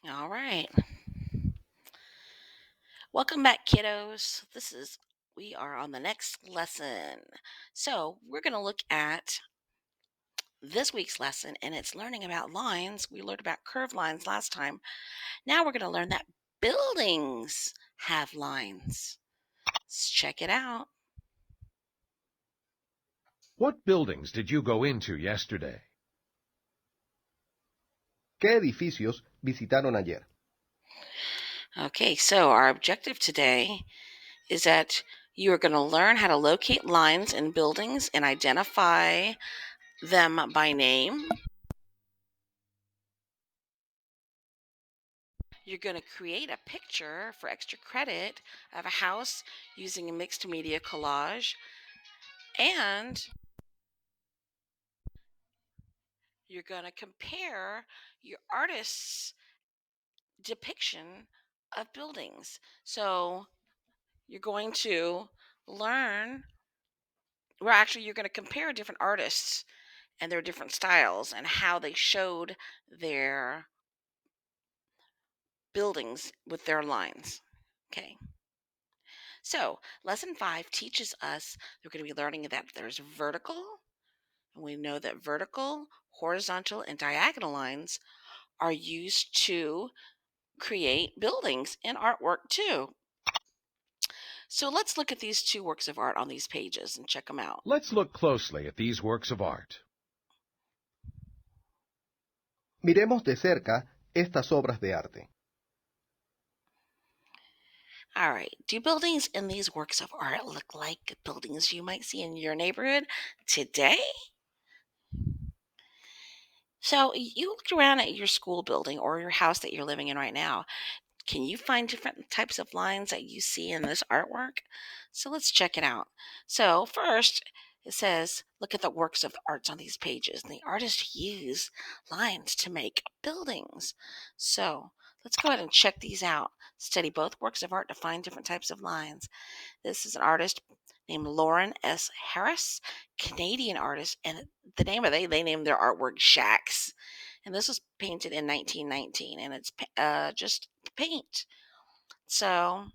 All right. Welcome back, kiddos. We are on the next lesson. So, we're going to look at this week's lesson, and it's learning about lines. We learned about curved lines last time. Now, we're going to learn that buildings have lines. Let's check it out. What buildings did you go into yesterday? ¿Qué edificios visitaron ayer? Okay, so our objective today is that you are going to learn how to locate lines in buildings and identify them by name. You're going to create a picture for extra credit of a house using a mixed media collage. And you're going to compare your artist's depiction of buildings. So you're going to learn, you're going to compare different artists and their different styles and how they showed their buildings with their lines. Okay. So, lesson 5 teaches us we're going to be learning that there's vertical, and we know that vertical, horizontal, and diagonal lines are used to create buildings in artwork too. So, let's look at these two works of art on these pages and check them out. Let's look closely at these works of art. Miremos de cerca estas obras de arte. All right. Do buildings in these works of art look like buildings you might see in your neighborhood today? So, you looked around at your school building or your house that you're living in right now. Can you find different types of lines that you see in this artwork? So let's check it out. So first, it says, look at the works of arts on these pages. And the artists use lines to make buildings. So let's go ahead and check these out. Study both works of art to find different types of lines. This is an artist named Lauren S. Harris, Canadian artist, and the name of they named their artwork Shacks. And this was painted in 1919, and it's just paint. So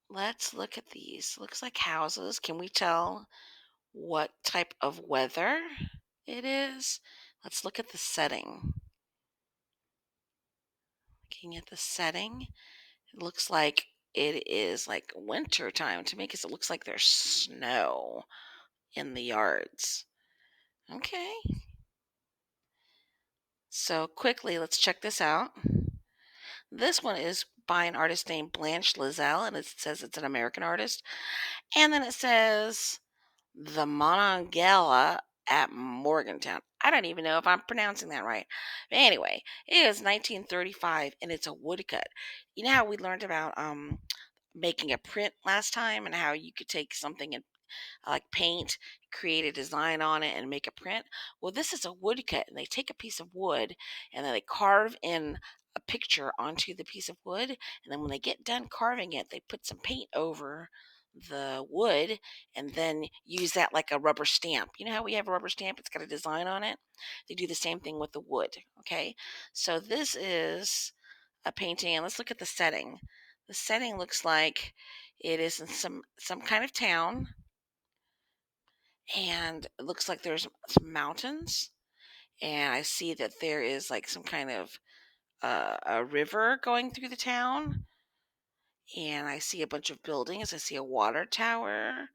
let's look at these. Looks like houses. Can we tell what type of weather it is? Let's look at the setting. Looking at the setting, it looks like it is like winter time to me because it looks like there's snow in the yards. Okay. So quickly, let's check this out. This one is by an artist named Blanche Lizelle, and it says it's an American artist. And then it says the Monongahela at Morgantown. I don't even know if I'm pronouncing that right. But anyway, it is 1935 and it's a woodcut. You know how we learned about making a print last time and how you could take something and like paint, create a design on it, and make a print. Well, this is a woodcut, and they take a piece of wood and then they carve in a picture onto the piece of wood. And then when they get done carving it, they put some paint over the wood and then use that like a rubber stamp. You know how we have a rubber stamp? It's got a design on it. They do the same thing with the wood. Okay. So this is a painting, and let's look at the setting. The setting looks like it is in some kind of town, and it looks like there's some mountains, and I see that there is like some kind of a river going through the town, and I see a bunch of buildings. I see a water tower,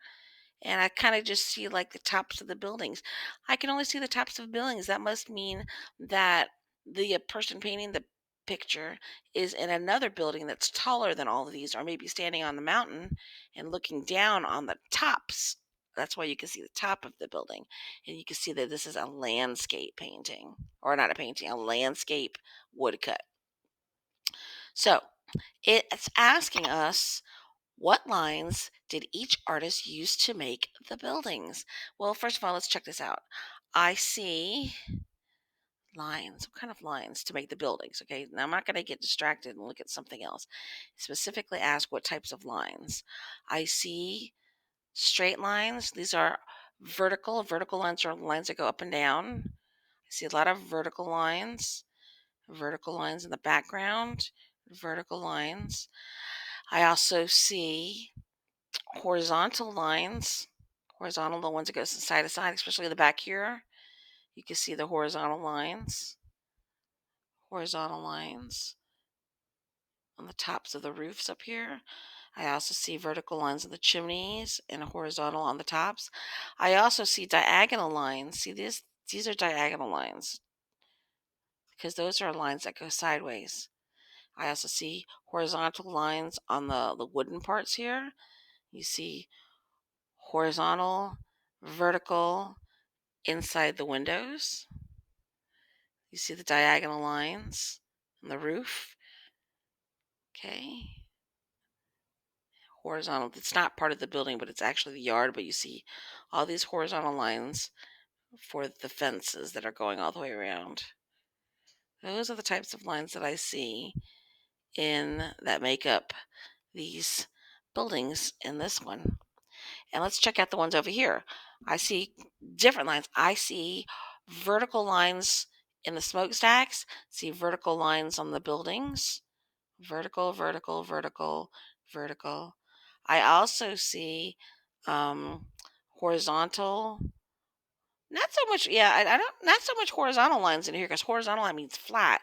and I kind of just see like the tops of the buildings. I can only see the tops of buildings. That must mean that the person painting the picture is in another building that's taller than all of these, or maybe standing on the mountain and looking down on the tops. That's why you can see the top of the building. And you can see that this is a landscape painting, or not a painting, a landscape woodcut. So it's asking us, what lines did each artist use to make the buildings? Well, first of all, let's check this out. I see lines. What kind of lines to make the buildings? Okay, now I'm not going to get distracted and look at something else. Specifically ask what types of lines. I see straight lines. These are vertical. Vertical lines are lines that go up and down. I see a lot of vertical lines. vertical lines in the background, vertical lines. I also see horizontal lines, horizontal, the ones that go side to side, especially in the back here. You can see the horizontal lines on the tops of the roofs up here. I also see vertical lines in the chimneys and horizontal on the tops. I also see diagonal lines. See this? These are diagonal lines because those are lines that go sideways. I also see horizontal lines on the wooden parts here. You see horizontal, vertical inside the windows. You see the diagonal lines on the roof. Okay. Horizontal. It's not part of the building, but it's actually the yard. But you see all these horizontal lines for the fences that are going all the way around. Those are the types of lines that I see in that make up these buildings in this one. And let's check out the ones over here. I see different lines. I see vertical lines in the smokestacks, see vertical lines on the buildings. Vertical, vertical, vertical, vertical. I also see um, horizontal. Not so much, yeah, I don't, not so much horizontal lines in here because horizontal line means flat.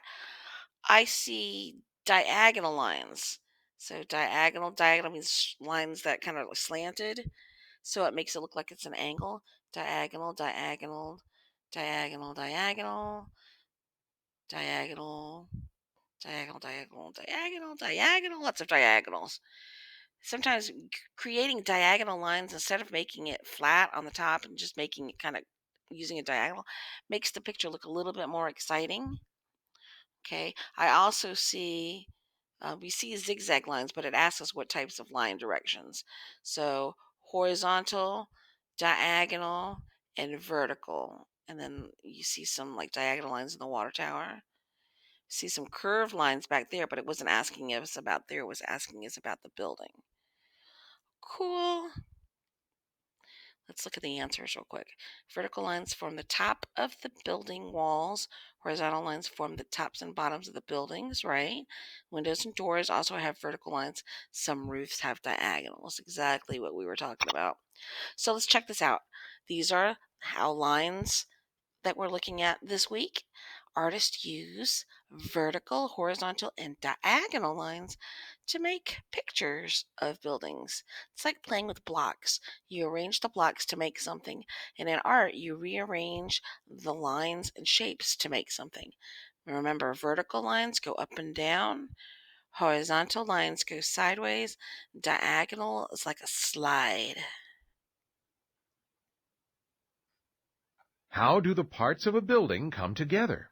I see diagonal lines. So diagonal means lines that kind of slanted. So it makes it look like it's an angle. Diagonal, diagonal, diagonal, diagonal, diagonal, diagonal, diagonal, diagonal, diagonal, lots of diagonals. Sometimes creating diagonal lines instead of making it flat on the top and just making it kind of using a diagonal makes the picture look a little bit more exciting. Okay. I also see, we see zigzag lines, but it asks us what types of line directions. So horizontal, diagonal, and vertical. And then you see some like diagonal lines in the water tower. See some curved lines back there, but it wasn't asking us about there, it was asking us about the building. Cool. Let's look at the answers real quick. Vertical lines form the top of the building walls. Horizontal lines form the tops and bottoms of the buildings, right? Windows and doors also have vertical lines. Some roofs have diagonals. Exactly what we were talking about. So let's check this out. These are how lines that we're looking at this week. Artists use vertical, horizontal, and diagonal lines to make pictures of buildings. It's like playing with blocks. You arrange the blocks to make something, and in art, you rearrange the lines and shapes to make something. Remember, vertical lines go up and down, horizontal lines go sideways, diagonal is like a slide. How do the parts of a building come together?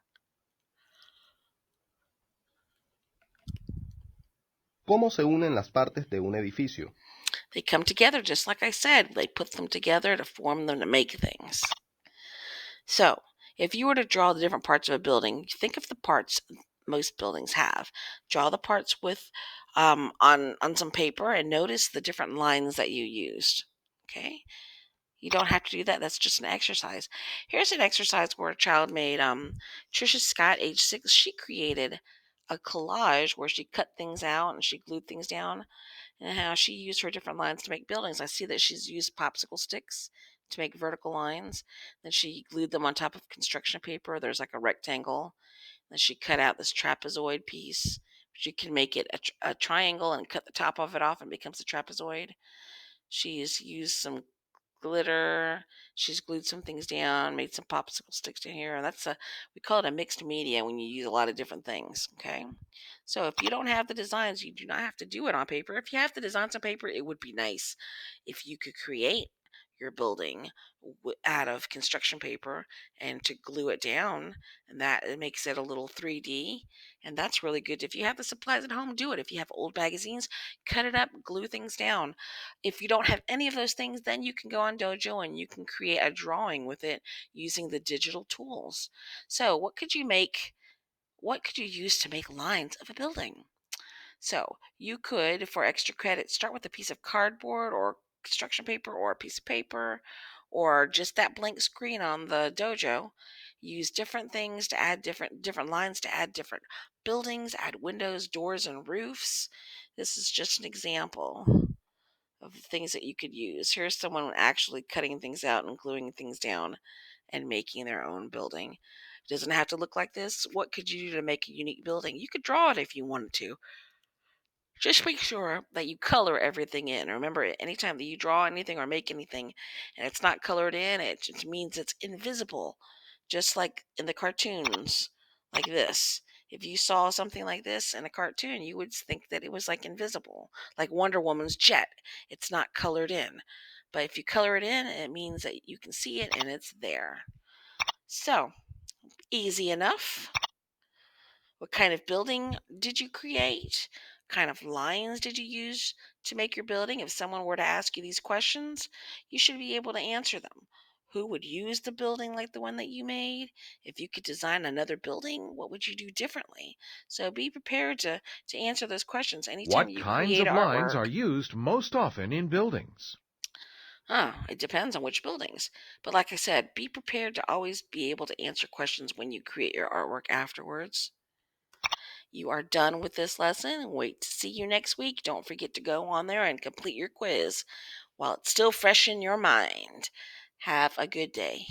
¿Cómo se unen las partes de un edificio? They come together just like I said. They put them together to form them to make things. So, if you were to draw the different parts of a building, think of the parts most buildings have. Draw the parts with on some paper and notice the different lines that you used. Okay, you don't have to do that. That's just an exercise. Here's an exercise where a child made. Trisha Scott, age 6, she created a collage where she cut things out and she glued things down and how she used her different lines to make buildings. I see that she's used popsicle sticks to make vertical lines. Then she glued them on top of construction paper. There's like a rectangle. Then she cut out this trapezoid piece. She can make it a triangle and cut the top of it off and it becomes a trapezoid. She's used some glitter. She's glued some things down, made some popsicle sticks down here. And that's we call it a mixed media when you use a lot of different things. Okay. So if you don't have the designs, you do not have to do it on paper. If you have the designs on paper, it would be nice if you could create your building out of construction paper and to glue it down, and that it makes it a little 3D, and that's really good. If you have the supplies at home, do it. If you have old magazines, cut it up, glue things down. If you don't have any of those things, then you can go on Dojo and you can create a drawing with it using the digital tools. So, what could you use to make lines of a building? So you could, for extra credit, start with a piece of cardboard or construction paper or a piece of paper or just that blank screen on the dojo. Use different things to add different lines to add different buildings, add windows, doors, and roofs. This is just an example of the things that you could use. Here's someone actually cutting things out and gluing things down and making their own building. It doesn't have to look like this. What could you do to make a unique building? You could draw it if you wanted to. Just make sure that you color everything in. Remember, anytime that you draw anything or make anything and it's not colored in, it just means it's invisible. Just like in the cartoons, like this. If you saw something like this in a cartoon, you would think that it was like invisible, like Wonder Woman's jet. It's not colored in. But if you color it in, it means that you can see it and it's there. So, easy enough. What kind of building did you create? Kind of lines did you use to make your building? If someone were to ask you these questions, you should be able to answer them. Who would use the building like the one that you made? If you could design another building, what would you do differently? So be prepared to answer those questions anytime What you kinds create of lines are artwork. used most often in buildings? It depends on which buildings. But like I said, be prepared to always be able to answer questions when you create your artwork afterwards. You are done with this lesson. Wait to see you next week. Don't forget to go on there and complete your quiz while it's still fresh in your mind. Have a good day.